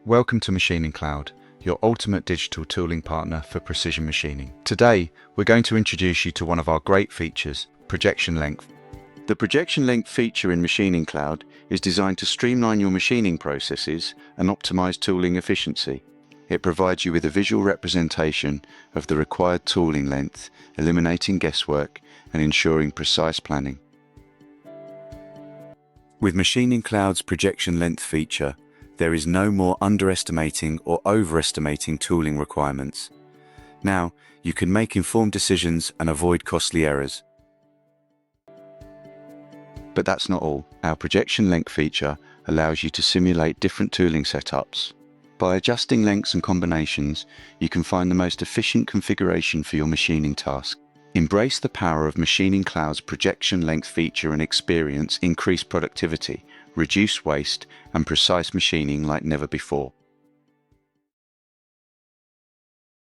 Welcome to MachiningCloud, your ultimate digital tooling partner for precision machining. Today, we're going to introduce you to one of our great features, projection length. The projection length feature in MachiningCloud is designed to streamline your machining processes and optimize tooling efficiency. It provides you with a visual representation of the required tooling length, eliminating guesswork and ensuring precise planning. With MachiningCloud's projection length feature, there is no more underestimating or overestimating tooling requirements. Now, you can make informed decisions and avoid costly errors. But that's not all. Our projection length feature allows you to simulate different tooling setups. By adjusting lengths and combinations, you can find the most efficient configuration for your machining task. Embrace the power of MachiningCloud's projection length feature and experience increased productivity, reduce waste, and precise machining like never before.